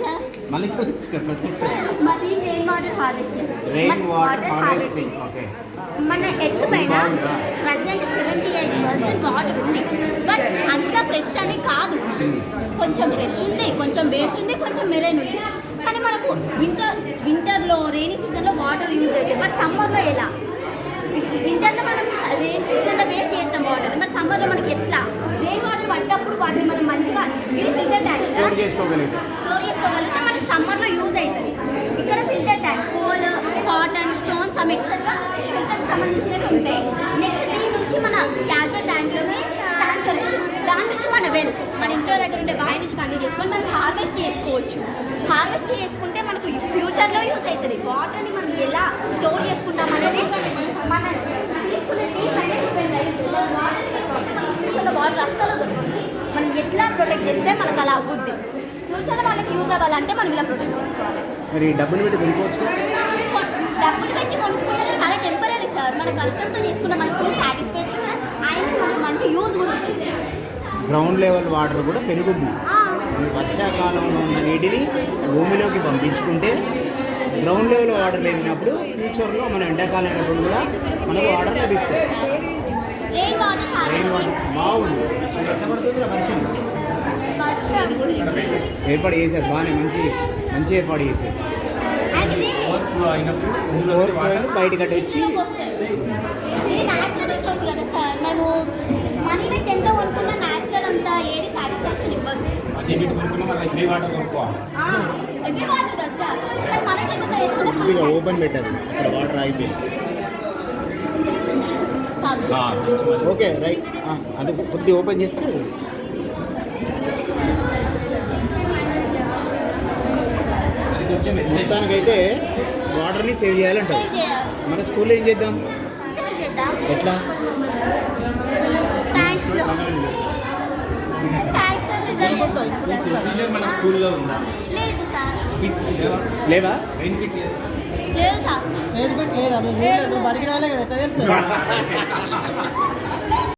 Sir మళ్ళీ మాది rain water harvesting. Rain water harvesting. Okay. మన ఎత్తు పైన ప్రజెంట్ 78% వాటర్ ఉంది. బట్ అంత ఫ్రెష్ అని కాదు, కొంచెం ఫ్రెష్ ఉంది, కొంచెం వేస్ట్ ఉంది, కొంచెం మెరైన్ ఉంది. కానీ మనకు వింటర్లో రెయినీ సీజన్లో వాటర్ యూజ్ అవుతుంది. బట్ సమ్మర్లో ఎలా? వింటర్లో మనం రెయిన్ సీజన్లో వేస్ట్ చేస్తాం వాటర్. మరి సమ్మర్లో మనకి ఎట్లా? రెయిన్ వాటర్ పడ్డప్పుడు వాటిని మనం మంచిగా ఇది ఫిల్టర్ ట్యాంక్ స్టోర్ చేసుకోగలిగితే మనకి సమ్మర్లో యూజ్ అవుతుంది. ఇక్కడ filter tank coal, cotton, stone some etcetera ఫిల్టర్కి సంబంధించినవి ఉంటాయి. నెక్స్ట్ దీని నుంచి మన క్యాజువల్ ట్యాంక్లోకి ట్రాన్స్ఫర్ అవుతుంది. దాని నుంచి మన మన ఇంట్లో దగ్గర ఉండే బావి నుంచి కంటిన్యూ చేసుకొని మనం హార్వెస్ట్ చేసుకోవచ్చు. హార్వెస్ట్ చేసుకుంటే మనకు ఫ్యూచర్లో యూజ్ అవుతుంది. వాటర్ని మనం ఎలా స్టోర్ చేసుకుంటాం అనేది మన తీసుకునే పైన డిపెండ్ అవుతుంది. ఫ్యూచర్లో వాటర్ అస్సలు దొరుకుతుంది. మనం ఎట్లా ప్రొటెక్ట్ చేస్తే మనకు అలా అవుద్ది. ఫ్యూచర్లో వాళ్ళకి యూజ్ అవ్వాలంటే మనం ఇలా ప్రొటెక్ట్ చేసుకోవాలి. మరి డబ్బులు పెట్టి కొనుక్కోవచ్చు. డబ్బులు పెట్టి కొనుక్కునేది చాలా టెంపరీ సార్. మన కష్టంతో తీసుకున్న మనకు ఫుల్ సాటిస్ఫాక్షన్, ఆయన మనకు మంచి యూజ్ కూడా ఉంటుంది. గ్రౌండ్ లెవెల్ వాటర్ కూడా పెరుగుద్ది. వర్షాకాలంలో ఉన్న నీటిని భూమిలోకి పంపించుకుంటే గ్రౌండ్ లెవెల్ వాటర్ పెరిగినప్పుడు ఫ్యూచర్లో మన ఎండాకాలం అయినప్పుడు కూడా మనకు వాటర్ లభిస్తాయి. రెయిన్ వాటర్ బాగుంది. ఎట్లా పడుతుంది వర్షం? ఏర్పాటు చేశారు, బాగానే మంచి ఏర్పాటు చేశారు. ఓవర్ఫ్లో బయటకు అటు వచ్చి కదా సార్. మనము మనీ పెట్టి ఎంతో కొనుక్కున్నా న్యాచురల్ అంతా ఏది సాటిస్ఫాక్షన్ ఇవ్వదు. ఓపెన్ పెట్టారు, ఇక్కడ వాటర్ అయిపోయింది. Okay right. అది కొద్దిగా ఓపెన్ చేస్తే మొత్తానికైతే వాటర్ని సేవ్ చేయాలంటారు. మన స్కూల్లో ఏం చేద్దాం? ఎట్లా? ప్రొసీజర్ మన స్కూల్లో ఉందా? లేవా? లేదు సార్.